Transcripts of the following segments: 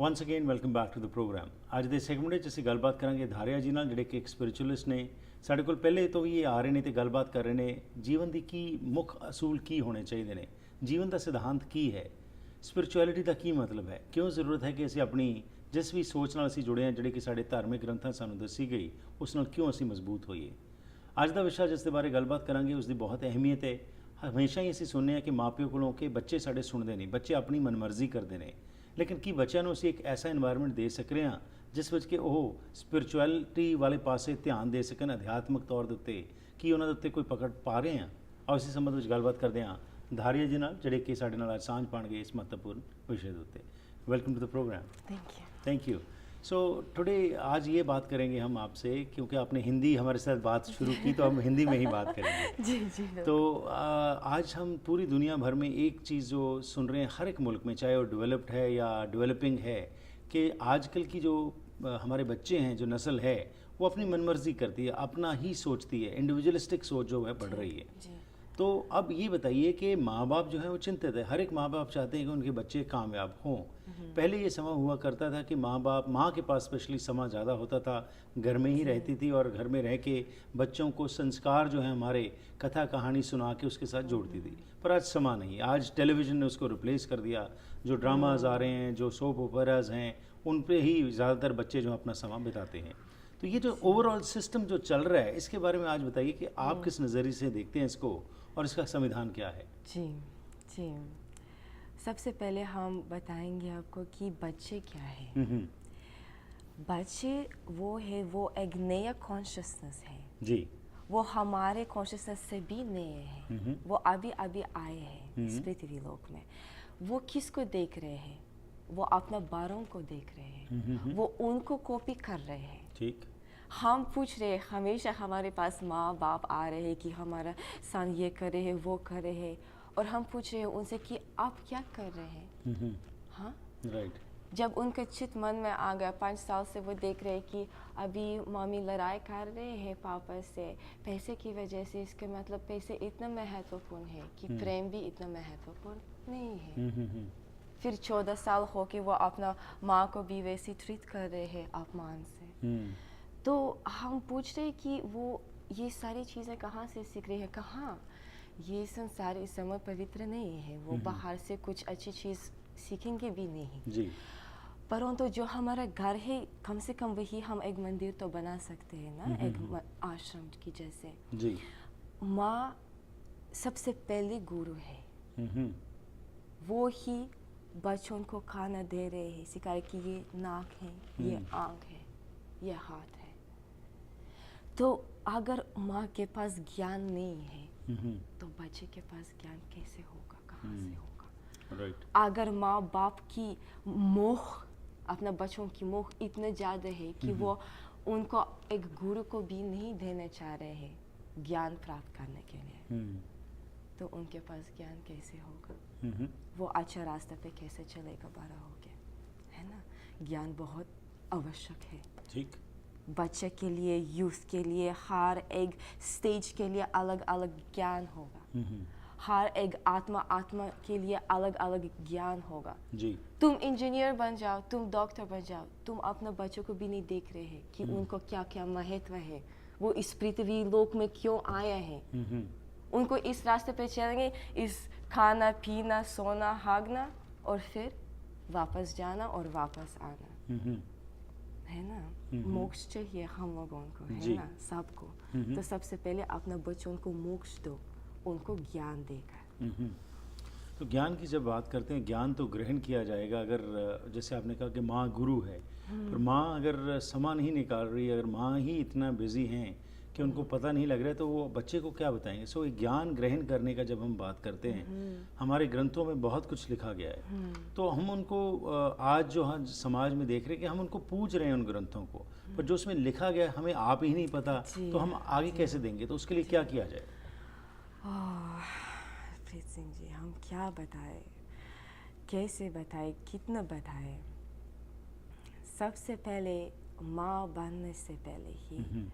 Ones again welcome back to the programme. ਅੱਜ ਦੇ segment ਵਿੱਚ ਅਸੀਂ ਗੱਲਬਾਤ ਕਰਾਂਗੇ ਧਾਰੀਆ ਜੀ ਨਾਲ, ਜਿਹੜੇ ਕਿ ਇੱਕ ਸਪਿਰਿਚੁਅਲਿਸਟ ਨੇ। ਸਾਡੇ ਕੋਲ ਪਹਿਲੇ ਤੋਂ ਵੀ ਇਹ ਆ ਰਹੇ ਨੇ ਤੇ ਗੱਲਬਾਤ ਕਰ ਰਹੇ ਨੇ ਜੀਵਨ ਦੀ ਕੀ ਮੁੱਖ ਅਸੂਲ ਕੀ ਹੋਣੇ ਚਾਹੀਦੇ ਨੇ, ਜੀਵਨ ਦਾ ਸਿਧਾਂਤ ਕੀ ਹੈ, ਸਪਿਰਿਚੁਅਲਿਟੀ ਦਾ ਕੀ ਮਤਲਬ ਹੈ, ਕਿਉਂ ਜ਼ਰੂਰਤ ਹੈ ਕਿ ਅਸੀਂ ਆਪਣੀ ਜਿਸ ਵੀ ਸੋਚ ਨਾਲ ਅਸੀਂ ਜੁੜੇ ਹਾਂ, ਜਿਹੜੇ ਕਿ ਸਾਡੇ ਧਾਰਮਿਕ ਗ੍ਰੰਥਾਂ ਸਾਨੂੰ ਦੱਸੀ ਗਈ, ਉਸ ਨਾਲ ਕਿਉਂ ਅਸੀਂ ਮਜ਼ਬੂਤ ਹੋਈਏ। ਅੱਜ ਦਾ ਵਿਸ਼ਾ ਜਿਸ ਦੇ ਬਾਰੇ ਗੱਲਬਾਤ ਕਰਾਂਗੇ ਉਸ ਦੀ ਬਹੁਤ ਅਹਿਮੀਅਤ ਹੈ। ਹਮੇਸ਼ਾ ਹੀ ਅਸੀਂ ਸੁਣਦੇ ਹਾਂ ਕਿ ਮਾਪਿਓ ਕੋਲੋਂ ਕਿ ਬੱਚੇ ਸਾਡੇ ਸੁਣਦੇ ਨਹੀਂ, ਬੱਚੇ ਆਪਣੀ ਮਨਮਰਜ਼ੀ ਕਰਦੇ ਨੇ, ਲੇਕਿਨ ਕੀ ਬੱਚਿਆਂ ਨੂੰ ਅਸੀਂ ਇੱਕ ਐਸਾ ਇਨਵਾਇਰਨਮੈਂਟ ਦੇ ਸਕ ਰਹੇ ਹਾਂ ਜਿਸ ਵਿੱਚ ਕਿ ਉਹ ਸਪਿਰਿਚੁਅਲਿਟੀ ਵਾਲੇ ਪਾਸੇ ਧਿਆਨ ਦੇ ਸਕਣ, ਅਧਿਆਤਮਿਕ ਤੌਰ ਦੇ ਉੱਤੇ ਕੀ ਉਹਨਾਂ ਦੇ ਉੱਤੇ ਕੋਈ ਪਕੜ ਪਾ ਰਹੇ ਹਾਂ। ਆਓ ਇਸੇ ਸੰਬੰਧ ਵਿੱਚ ਗੱਲਬਾਤ ਕਰਦੇ ਹਾਂ ਧਾਰੀਆ ਜੀ ਨਾਲ, ਜਿਹੜੇ ਕਿ ਸਾਡੇ ਨਾਲ ਅੱਜ ਸਾਂਝ ਪਾਉਣਗੇ ਇਸ ਮਹੱਤਵपूर्ण विषय के उत्ते। Welcome to the programme. Thank you. So today आज ये बात करेंगे हम आपसे, क्योंकि आपने हिंदी हमारे साथ बात शुरू की तो हम हिंदी में ही बात करेंगे। जी जी। तो आज हम पूरी दुनिया भर में एक चीज़ जो सुन रहे हैं हर एक मुल्क में, चाहे वो डेवलप्ड है या डेवलपिंग है, कि आजकल की जो हमारे बच्चे हैं, जो नस्ल है, वो अपनी मनमर्जी करती है, अपना ही सोचती है, इंडिविजुअलिस्टिक सोच जो है बढ़ रही है। जी। तो अब ये बताइए कि माँ बाप जो है वो चिंतित है, हर एक माँ बाप चाहते हैं कि उनके बच्चे कामयाब हों। पहले ये समय हुआ करता था कि माँ के पास स्पेशली समय ज़्यादा होता था, घर में ही रहती थी और घर में रह के बच्चों को संस्कार जो है हमारे कथा कहानी सुना के उसके साथ जोड़ती थी। पर आज समय नहीं, आज टेलीविज़न ने उसको रिप्लेस कर दिया। जो ड्रामाज आ रहे हैं, जो सोप ओपेराज हैं, उन पे ही ज़्यादातर बच्चे जो अपना समय बिताते हैं। तो ये जो ओवरऑल सिस्टम जो चल रहा है, इसके बारे में आज बताइए कि आप किस नज़रिए से देखते हैं इसको और इसका संविधान क्या है। जी जी। सबसे पहले हम बताएंगे आपको कि बच्चे क्या है। बच्चे वो है, वो एक नया कॉन्शियसनेस है जी। वो हमारे कॉन्शियसनेस से भी नए हैं। वो अभी अभी आए हैं इस पृथ्वी लोक में। वो किसको देख रहे हैं? वो अपना बारों को देख रहे हैं, वो उनको कॉपी कर रहे हैं। ठीक। हम पूछ रहे हैं, हमेशा हमारे पास माँ बाप आ रहे हैं कि हमारा सन ये कर रहे हैं, वो कर रहे हैं, और हम पूछ रहे हैं उनसे कि आप क्या कर रहे हैं। हाँ राइट। जब उनका चित मन में आ गया, 5 साल से वो देख रहे हैं कि अभी मम्मी लड़ाई कर रहे हैं पापा से पैसे की वजह से, इसके मतलब पैसे इतना महत्वपूर्ण है कि प्रेम भी इतना महत्वपूर्ण नहीं है। फिर 14 साल हो के वो अपना माँ को भी वैसे ट्रीट कर रहे हैं अपमान से। तो हम पूछ रहे कि वो ये सारी चीज़ें कहाँ से सीख रहे हैं, कहाँ ये संसार इस समय पवित्र नहीं है, वो बाहर से कुछ अच्छी चीज़ सीखेंगे भी नहीं जी। परंतु जो हमारा घर है, कम से कम वही हम एक मंदिर तो बना सकते हैं ना, एक आश्रम की जैसे। जी। माँ सबसे पहले गुरु है। वो ही बच्चों को खाना दे रहे हैं, सिखा रहे कि ये नाक है, ये आँख है, ये हाथ है। तो अगर माँ के पास ज्ञान नहीं है तो बच्चे के पास ज्ञान कैसे होगा, कहाँ से होगा। राइट। अगर माँ बाप की मोह, अपना बच्चों की मोह इतना ज़्यादा है कि वो उनको एक गुरु को भी नहीं देना चाह रहे हैं ज्ञान प्राप्त करने के लिए, तो उनके पास ज्ञान कैसे होगा, वो अच्छा रास्ते पे कैसे चलेगा बड़ा होके, है ना। ज्ञान बहुत आवश्यक है। ठीक। बच्चे के लिए, यूथ के लिए, हर एक स्टेज के लिए अलग अलग ज्ञान होगा। हर एक आत्मा के लिए अलग अलग ज्ञान होगा। जी। तुम इंजीनियर बन जाओ, तुम डॉक्टर बन जाओ, तुम अपने बच्चों को भी नहीं देख रहे हैं कि उनको क्या क्या महत्व है, वो इस पृथ्वी लोक में क्यों आए हैं। उनको इस रास्ते पे चलेंगे, इस खाना पीना सोना हागना और फिर वापस जाना और वापस आना, है ना। मोक्ष चाहिए हम लोगों को, है ना, सबको। तो सबसे पहले अपने बच्चों को मोक्ष दो, उनको ज्ञान देकर। तो ज्ञान की जब बात करते हैं, ज्ञान तो ग्रहण किया जाएगा अगर, जैसे आपने कहा कि माँ गुरु है, पर माँ अगर समय नहीं निकाल रही, अगर माँ ही इतना बिजी हैं कि उनको पता नहीं लग रहा है, तो वो बच्चे को क्या बताएंगे। सो ज्ञान ग्रहण करने का जब हम बात करते हैं, हमारे ग्रंथों में बहुत कुछ लिखा गया है, तो हम उनको आज जो हम समाज में देख रहे हैं कि हम उनको पूछ रहे हैं उन ग्रंथों को, पर जो उसमें लिखा गया हमें आप ही नहीं पता, तो हम आगे कैसे देंगे। तो उसके लिए क्या किया जाए। प्रीत सिंह जी, हम क्या बताएं, कैसे बताएं, कितना बताएं। सबसे पहले माँ बनने से पहले ही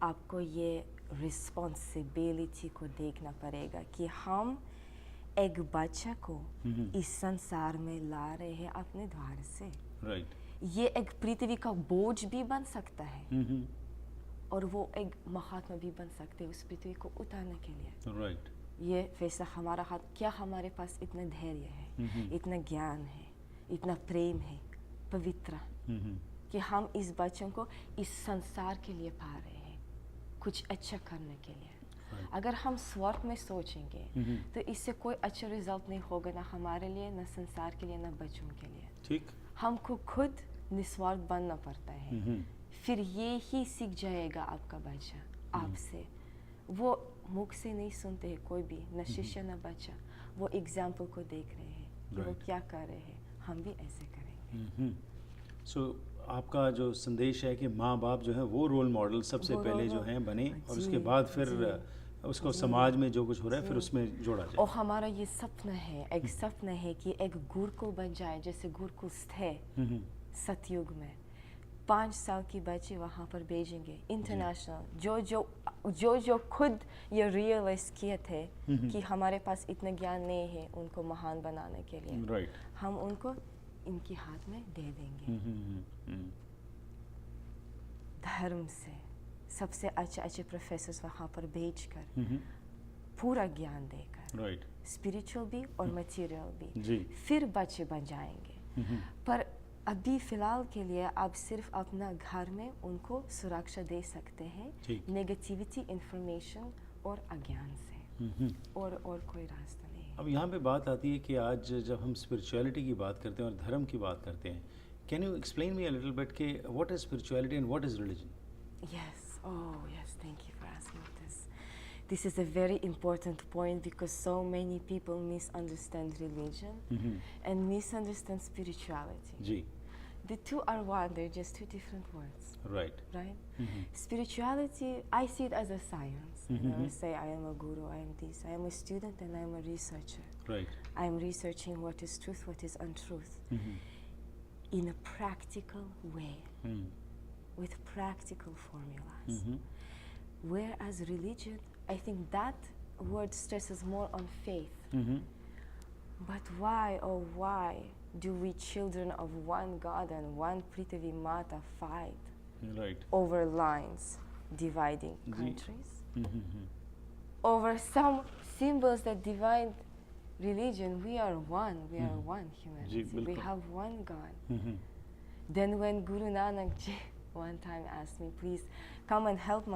आपको ये रिस्पॉन्सिबिलिटी को देखना पड़ेगा कि हम एक बच्चा को इस संसार में ला रहे हैं अपने द्वार से। राइट। ये एक पृथ्वी का बोझ भी बन सकता है हम्म। और वो एक महात्मा भी बन सकते हैं उस पृथ्वी को उतारने के लिए। राइट। ये वैसा हमारा हाथ, क्या हमारे पास इतना धैर्य है, इतना ज्ञान है, इतना प्रेम है, पवित्र, कि हम इस बच्चों को इस संसार के लिए पा रहे हैं, कुछ अच्छा करने के लिए। अगर हम स्वार्थ में सोचेंगे तो इससे कोई अच्छा रिजल्ट नहीं होगा, ना हमारे लिए, ना संसार के लिए, ना बच्चों के लिए। ठीक। हमको खुद निस्वार्थ बनना पड़ता है, फिर ये ही सीख जाएगा आपका बच्चा आपसे। वो मुख से नहीं सुनते हैं कोई भी, न शिष्य न बच्चा, वो एग्जाम्पल को देख रहे हैं कि वो क्या कर रहे हैं, हम भी ऐसे करेंगे। सो आपका जो संदेश है कि माँ बाप जो है वो रोल मॉडल सबसे वो पहले रोल जो हैं बने, और जी, उसके बाद फिर जी, उसको जी, समाज में जो कुछ हो रहा है फिर जी। उसमें जोड़ा और जाए। हमारा ये सपना है, एक सपना है कि एक गुरुकुल बन जाए, जैसे गुरुकुल थे सतयुग में। 5 साल की बच्चे वहाँ पर भेजेंगे इंटरनेशनल, जो खुद ये रियलाइज किए थे कि हमारे पास इतना ज्ञान नहीं है उनको महान बनाने के लिए, राइट। हम उनको इनके हाथ में दे देंगे। धर्म से सबसे अच्छे प्रोफेसर्स वहाँ पर भेजकर पूरा ज्ञान देकर, राइट। स्पिरिचुअल भी और मटेरियल भी, जी। फिर बच्चे बन जाएंगे। पर अभी फिलहाल के लिए आप सिर्फ अपना घर में उनको सुरक्षा दे सकते हैं ठीक। नेगेटिविटी, इंफॉर्मेशन और अज्ञान से, और कोई रास्ता नहीं है। अब यहाँ पे बात आती है कि आज जब हम स्पिरिचुअलिटी की बात करते हैं और धर्म की बात करते हैं, can you explain me a little bit कि what is spirituality and what is religion? Yes, oh yes, thank you for asking this. This is a very important point because so many people misunderstand religion and misunderstand spirituality. जी। The two are one, they're just two different words, right. right? Spirituality, I see it as a science. I never say I am a guru, I am this. I am a student and I am a researcher. Right. I am researching what is truth, what is untruth, in a practical way, with practical formulas. Whereas religion, I think that word stresses more on faith. But why do we children of one God and one Prithvi Mata fight right. over lines dividing जी। countries? Over some symbols that divide religion, we are one, we are one humanity. We बिल्कुल। have one God. Then when Guru Nanak Ji one time asked me, please come and help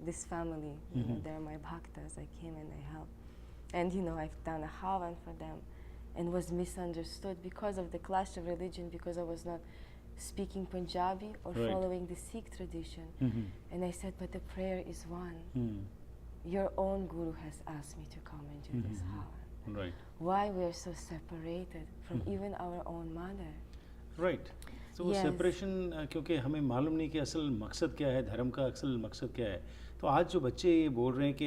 this family. You know, they're my bhaktas. I came and I helped. And you know, I've done a havan for them and was misunderstood because of the clash of religion, because I was not speaking Punjabi or Right. following the Sikh tradition. And I said, but the prayer is one. Your own Guru has asked me to come and do this havan. Right. Why we are so separated from even our own mother? Right. तो वो Yes. Separation, क्योंकि हमें मालूम नहीं कि असल मकसद क्या है, धर्म का असल मकसद क्या है। तो आज जो बच्चे ये बोल रहे हैं कि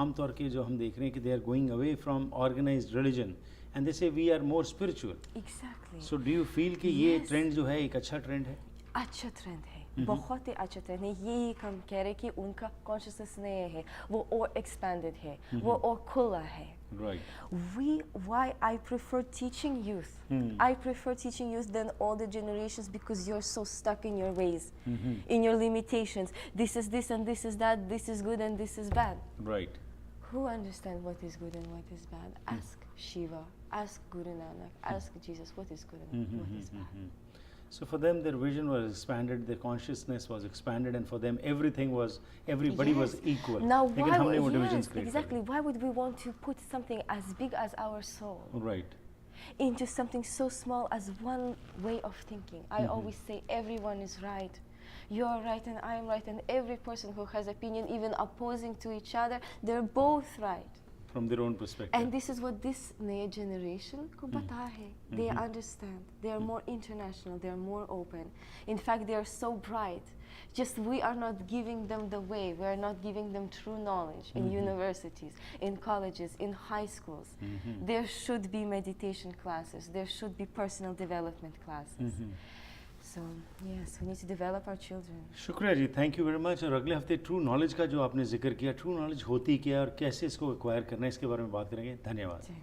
आम तौर के जो हम देख रहे हैं कि they are going away from organised religion and they say we are more spiritual. Exactly. So do you feel कि ये Yes. ट्रेंड जो है एक अच्छा ट्रेंड है? अच्छा ट्रेंड है, बहुत ही अच्छा ट्रेंड है। यही हम कह रहे कि उनका कॉन्शियसनेस नहीं है, वो और एक्सपेंडेड है, वो और खुला है। Right. Why I prefer teaching youth. I prefer teaching youth than older generations because you're so stuck in your ways, in your limitations. This is this and this is that, this is good and this is bad. Right. Who understands what is good and what is bad? Ask Shiva, ask Guru Nanak, ask Jesus what is good and what is bad. So for them, their vision was expanded, their consciousness was expanded, and for them, everybody was Yes. equal. Now, लेकिन why हमने वो would, divisions yes, create exactly. Why would we want to put something as big as our soul कर दिए। Right. into something so small as one way of thinking? I always say everyone is right. You're right and I'm right, and every person who has opinion, even opposing to each other, they're both right. From their own perspective. And this is what this new generation को पता है. They understand. They are more international. They are more open. In fact, they are so bright. Just we are not giving them the way. We are not giving them true knowledge in universities, in colleges, in high schools. There should be meditation classes. There should be personal development classes. So yes, we need to develop our children. शुक्रिया जी, thank you very much. और अगले हफ्ते true knowledge का जो आपने जिक्र किया, true knowledge होती क्या और कैसे इसको एक्वायर करना है, इसके बारे में बात करेंगे। धन्यवाद। Okay.